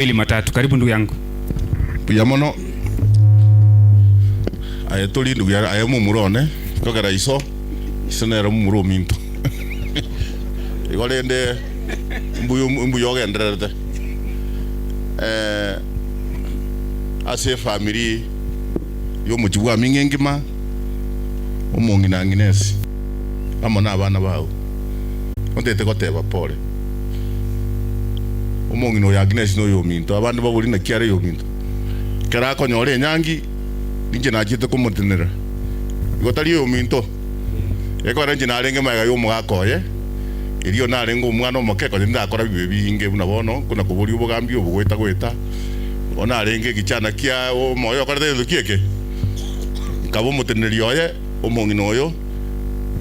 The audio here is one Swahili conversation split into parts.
Ili matatu. Karibu ndugu yangu. Puyamono. Ayetoli ndugu ya ayemu murone. Kogera iso. Isonera mumuro minto. Igolende mbuyo genderete. Ase family yo mujibwa mingengima. Omongina nginesi. Amona abana bawo. Ontete koteba pole. Omongino ya Agnes no yo minto abandi babuli na kiare yo minto kera ko nyore nyangi ninje na jite kumutenera igotari yo minto eko ranje na renge maga yo mugakoye iriyo na rengo umwana omokeko nda akora bibinge buna bono kuna kuburi ubugambi ubugweta gweta ona renge gichana kia o moyo korete ndukieke kabo muteneri oye omongino oyo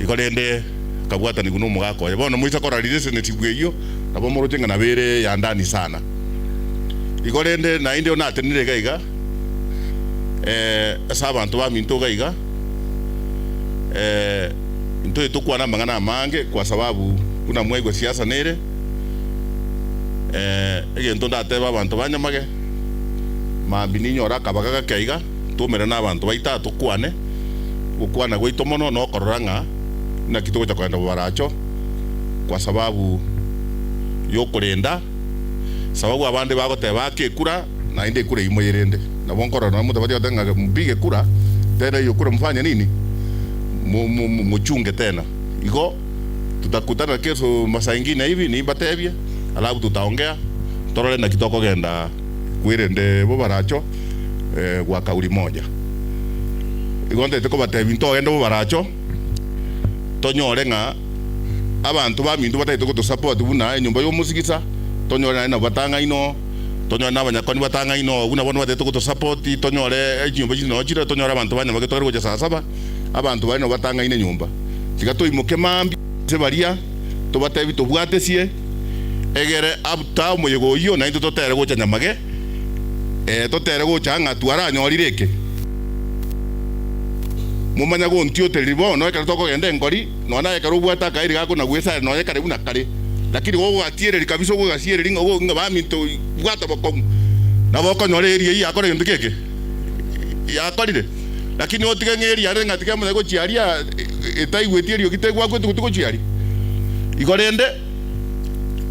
ikorende kabwata ni kuno mugakoye bono muisa korarire sene tibweyo nabo morojenga na bere ya ndani sana igorende na inde ona tenire gaiga asa abantu ba minto gaiga into tukwana mangana mange kwa sababu kuna mwego siasa nere egento ndateba abantu banyamage mabininyo raka bagaga kaiga tumera na abantu baita tukwane gukwana gweito mono no kororanga na kituko cha kwenda baracho kwa sababu yo kurenda sababu abande bagoteba kekura na inde kure imoyerende na bonkoro na mutu baje tenga mpige kura tena yo kura mfanya nini muchunge tena iko tutakutana kesho masaa ingine hivi ni batebye alafu tutaongea torole na kitoko genda kwirende bo baracho kwa kauli moja igonde teko batebi nto genda bo baracho tonyore nga abantu ba mindu bataito ko support buna nyumba yo musigisa tonyore na batanga ino tonyore na banyakoni batanga ino buna bono bataito ko support tonyore nyumba jino jira tonyore abantu banya bagetore goja saa saba abantu bari no batanga ine nyumba tigato imoke mambi se baria to batabi to bwatesie egere abta moyego yo na into totere goja Nyamage totere goja ngatwara nyorireke mumanya go ntio teribo no ekara toko gende ngori no na ekara ubwata kairi gako na gwesa no ekara buna kare lakini go atiere kabiso go gasiere ringo go ngaba minto bwata boko na boko nyore eri ya kore ndikeke ya korire lakini otige ngeri ya renga tige mo go chiaria etai gwetieri okitegwa kwetu kutuko chiari igorende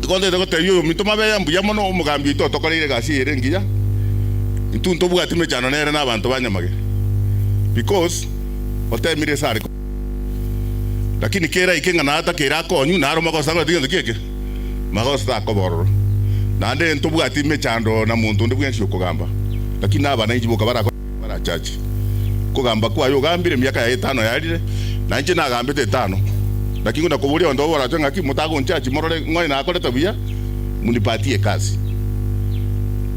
igonde go teyo minto mabe ya mbuya mono umugambi to tokorire gasiere ngiya intunto bwati me chano nere na abantu banyamage because otemire sare lakini kera ikenga na hata kera konyu na ro makosa ngo tige ndikeke makosa akoboro na nde ntubwati me chando na muntu ndi bwenshi okugamba lakini abana injibuka bara chachi kugamba kwa yo gambire miaka ya 5 yarire na nje na gambite 5 lakini kuna kuburia ndo bora tanga ki mutago nchachi morore ngoi na akole tabia munipatie kazi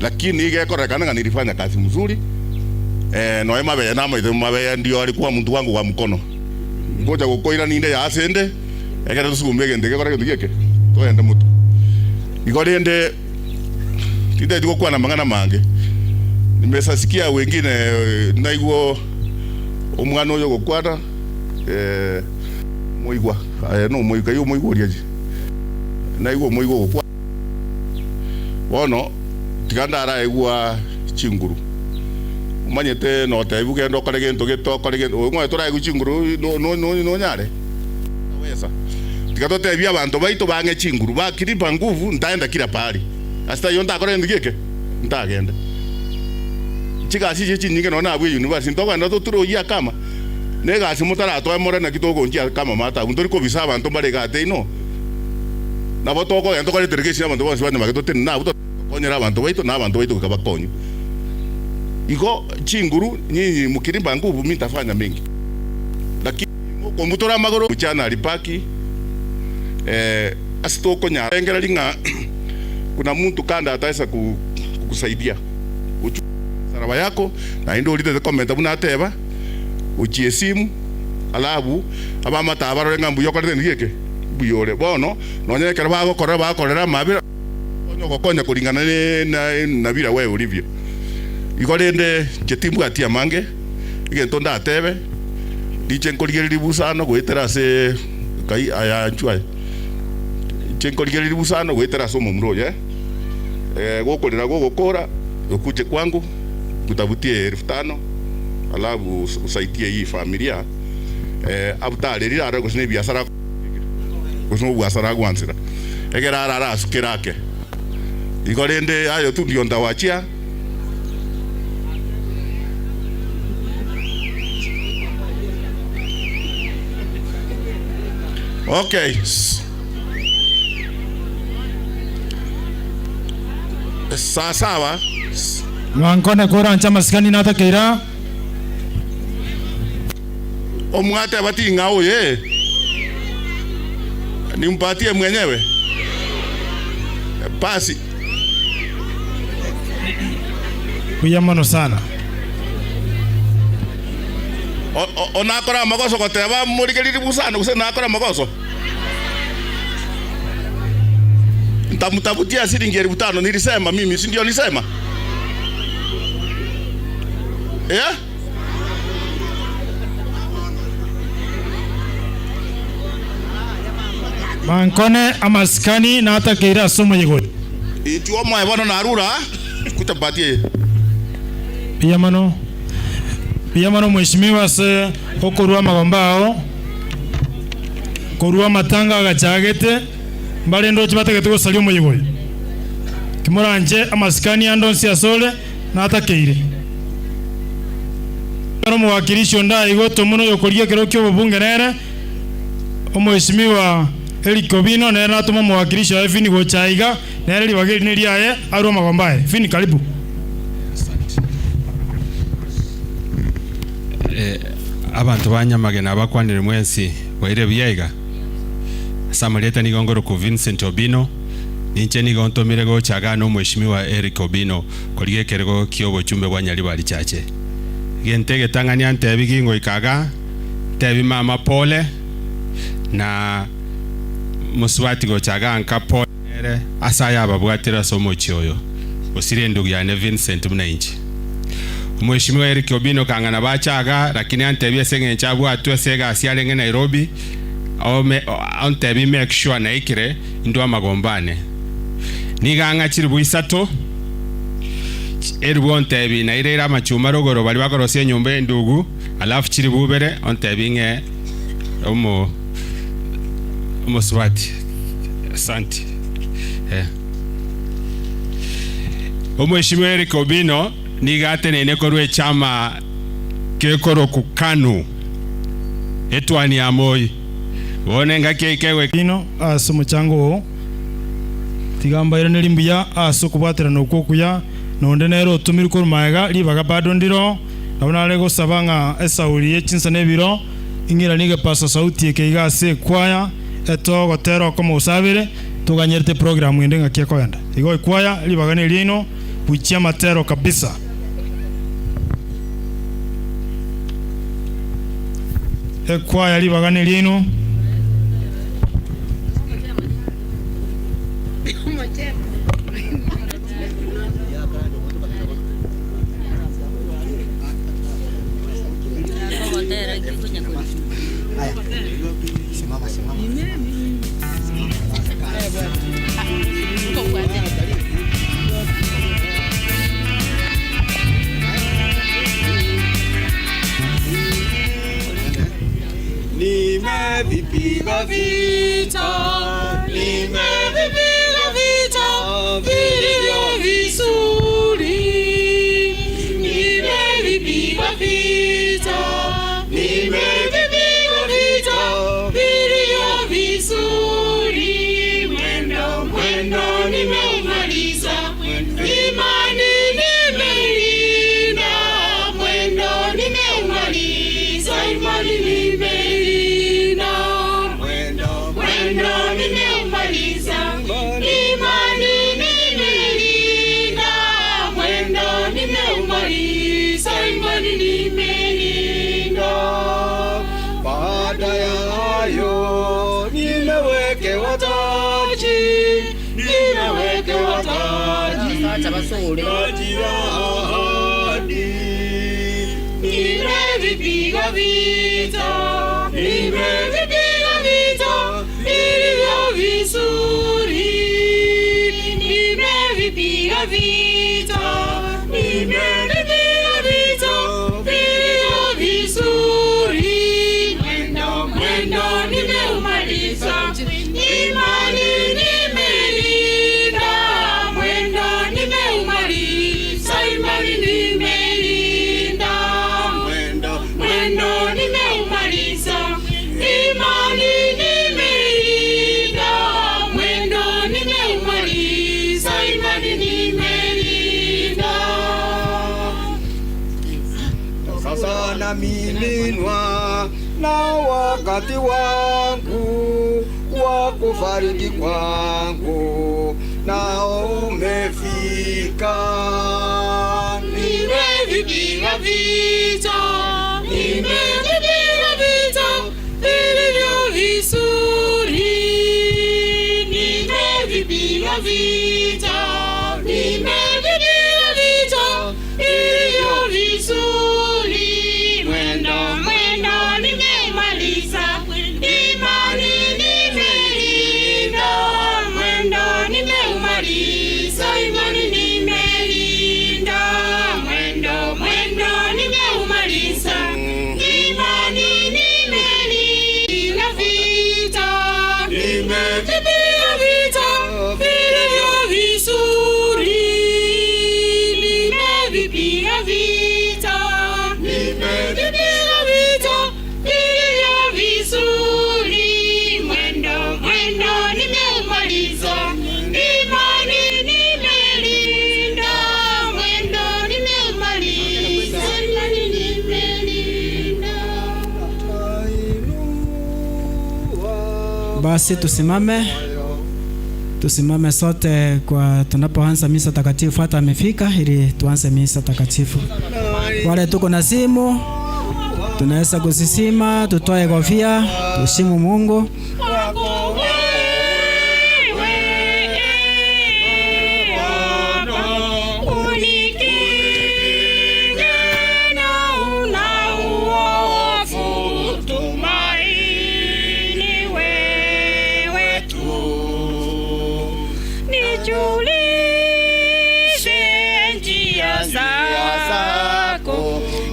lakini ige korekana nga nilifanya kazi mzuri no ema be na mabe ndio alikuwa mtu wangu wa mkono ngoja kukoira ninde ya asende ekera tusukumege ndege kora ndike to ende mutu igorende tide diko kwa na mangana mange nimesasikia wengine naigwo omwana oyo gokwara moigwa no moiga yo moigwa riaje naigwo moigwa gokwa bono tiganda ara egwa chinguru umanyete no tebuge ndo kore gento geto kore gento ngwe tora guchinguru no nyare wesa tigato tebia abantu baito bange chinguru bakiripa nguvu ndaenda kila pali hasta yonda kore ndikeke ndagenda chigasi chichi nyinge no na bwe university ntoko ndo turo ya kama nega simutara to emore na kitoko njia kama mata undori ko visa abantu bare gate no na botoko ento kore tergeshi abantu bose bana mageto tin na buto konyera abantu baito na abantu baito kabakonyo iko chinguru nyinyi mukirimba nguvu mimi tafanya mengi lakini kombutora magoro mchana alipaki asitoko nya engera linga kuna mtu kanda ataweza kukusaidia saraba yako na ndio ulite comment buna ateba uchie simu alabu abama tabaro ngambu yokorete ngike buyore bono nonye kera bakorera mabira onyo konya kuringana na bira wewe ulivyo igorende chetimu atia mange igento ndatebe diche nkorigeri busano gwetera se kai aya chwa chenkorigeri busano gwetera so mumroje gukurira gugukura ukuje kwangu kutafutie 5,000 alafu usaidie hii familia abutarira ara gusine biashara gusino biashara gwansira egera ara sukirake igorende ayo tu ndio ndawachia okay sawa Mwankone kura ncha maskani nata keira omwate bati ngao ye nimpatie mwenyewe basi kuyamano sana onakora magoso koteba murigeliri busana kuse nakora magoso ntamutabutia shilingi 5,000 nilisema mimi si ndio nilisema Mankone amaskani nata keira somo yego ituo mwa bono narura kutabatie Piyamano mheshimiwa se okorua magombao korua matanga gachagete mbale ndo chibategete gosalia moyego kimoranje amaskani andonsi asole nata keire karo mwakilishi ndai goto muno yokoria kero kyo bunge nere omheshimiwa Helikobino nere natuma mwakilishi wa Fini gochaiga nere libageri neri aye arua magombae Fini karibu abantu banyamage nabakwanire mwensi waire byaiga samaleta nigongoro ku Vincent Obino ninche nigontomire gochaga no mheshimiwa Eric Obino kolige kerego kyobo chumbe bwanyali bali chache gentege tangania antebi gingo ikaga tebi mama pole na muswati gochaga anka pole asaya babwatira somo chyoyo osire ndugu yane Vincent mnainchi mheshimiwa Eric Obino kangana bachaga lakini antebye senge chabu atwe sega asialenge Nairobi antebi make sure na ikire ndo amagombane niganga chiri buisato erbo antebi na irera machuma rogoro bali bakorosie nyumba ndugu alafu chiri bubere antebi nge swati asante mheshimiwa Eric Obino nigate nene korwe chama kekoro kukanu etwani amoi wone ngake kewe kino asomo chango tigamba ira nelimbiya asokubwatira nokukuya nonde nero tumiri ko maega libaga bado ndiro nabona lego sabanga esauri echinsa nebiro ingira nige pasa sauti ekeiga se kwaya eto gotero komo usabire tuganyerte program ende ngakia koyanda igo kwaya libaga ne lino buichia matero kabisa kwaya libaga ne lino Nimevipiga vita vilivyo vizuri, nimevipiga vita vilivyo vizuri, mwendo nimeumaliza, imani nimeilinda, mwendo nimeumaliza, imani nimelinda, mwendo nimeumaliza, imani nimelinda, mwendo nimeumaliza, imani nimelinda. Baada ya hayo nimewekewa taji, taji la ahadi. Nimevipiga vita vilivyo vizuri, nimevipiga vita, nimevipiga vita vilivyo vizuri, mwendo nimeumaliza, imani nimelinda, mwendo nimeumaliza, imani nimelinda, mwendo nimeumaliza, imani nimelinda, mwendo nimeumaliza, imani nimelinda. Sasa namiminwa na wakati wangu wa kufariki kwangu nao umefika. Nimevipiga vita, nimevipiga vita vilivyo vizuri, nimevipiga vita, nimevipiga vita vilivyo vizuri, mwendo nimeumaliza, imani nimelinda, mwendo nimeumaliza, imani nimelinda, mwendo nimeumaliza, imani nimelinda, vita nimevipiga vita vilivyo vizuri, nimevipiga vita, nimevipiga vita vilivyo vizuri, mwendo nimeumaliza, imani nimelinda, mwendo nimeumaliza, imani nimelinda. Basi tusimame sote kwa tunapoanza misa takatifu. Hata amefika ili tuanze misa takatifu. Wale tuko na simu tunaweza kusisima, tutoe kofia, tuheshimu Mungu.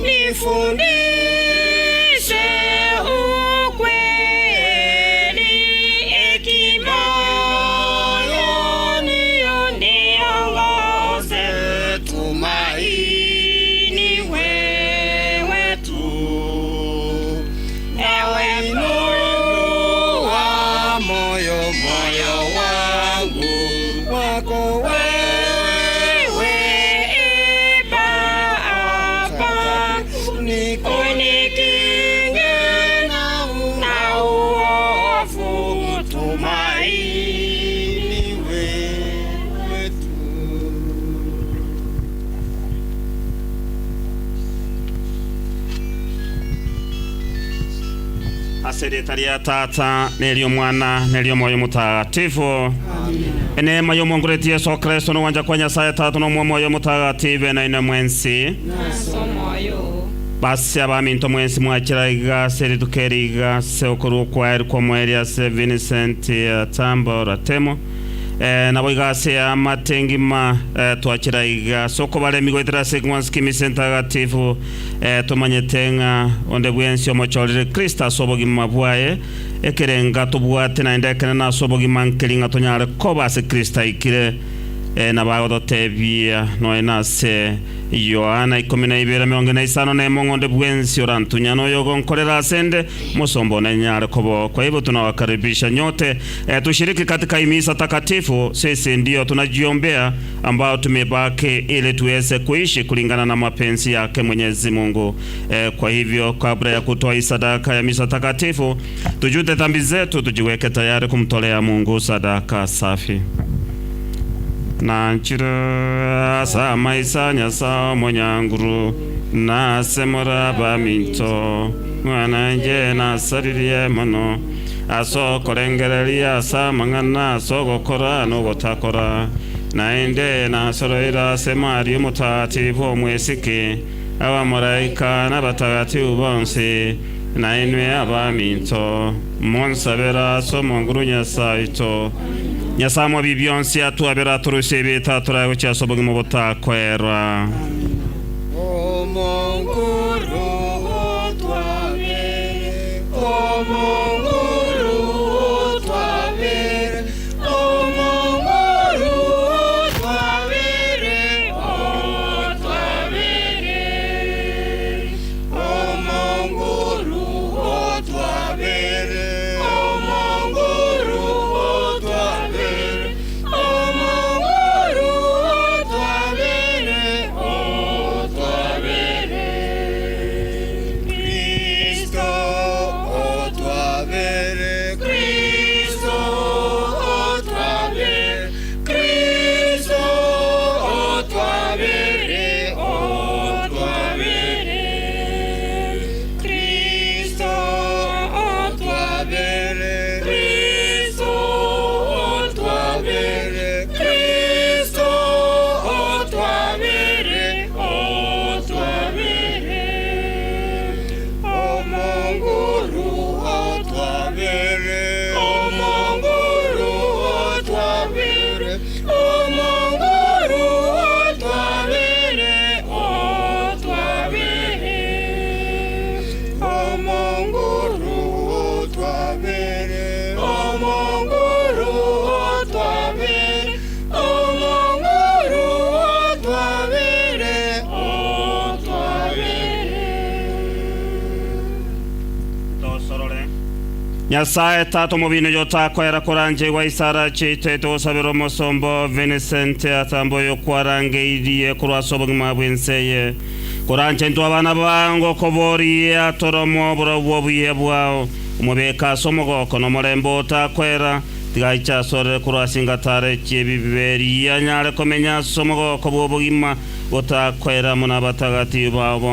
Nifundishe ukweli, hekima niongoze, tumaini wewe tu, ewe nuru wa moyo wangu, wako wewe Baba, unikinge na uovu, tumaini wewe tu. Asante ya Tata, nelio Mwana, nelio Moyo Mutagatifu. Neema ya Mungu wetu Yesu Kristo no wanja kwa Nyasaye Tata no Moyo Mutagatifu na ina mwensi. Basi abaminto mwensi mwakira igase ritukeriga se okuru kwa mweri se Vincent Atambo ratemo nabo igase ya matengima twakira igase oko baremi gwetera sequence kimisentagatifu tumanyetenga onde bwensi omochorire Kristo asobogima bwaye ekerenga tubwate na ndekana na asobogima nkelinga tonyare koba se Kristo ikire nabagodotebia noenase Yohana 12:5 nemongonde bwensi orantunya noyogo nkorera asende musombo na nyare kobo. Kwa hivyo tunawakaribisha nyote tushiriki katika misa takatifu. Sisi ndio tunajiombea ambao tumebaki ili tuweze kuishi kulingana na mapenzi yake Mwenyezi Mungu. Kwa hivyo kabla ya kutoa sadaka ya misa takatifu, tujute dhambi zetu, tujiweke tayari kumtolea Mungu sadaka safi. Na nchira sa maisa nyasa monyanguru na semora baminto mwana nje na saririe mano aso korengereria sa mangana aso gokora no gotakora na ende na soroira semari mutatifu mwesiki aba maraika na batagatifu bonse na inwe abaminto monsabera so monguru nyasa ito Nyasamo bibionsi atwabera turuse beta turayo cyasoboga mu butakwera. Nyasaye tato mubino yotakwera kuranje wa isara chite tosabiro mosombo Vincent Atambo yokwarangeiriye kurwasobogima bwenseye kuranje ntwa abana bango kobori atoromo bwobuye bwao umubeka somogoko no murembo takwera tigaicha sore kurwasingatare chebiberi yanyare komenya somogoko bwobugima botakwera muna batagati babo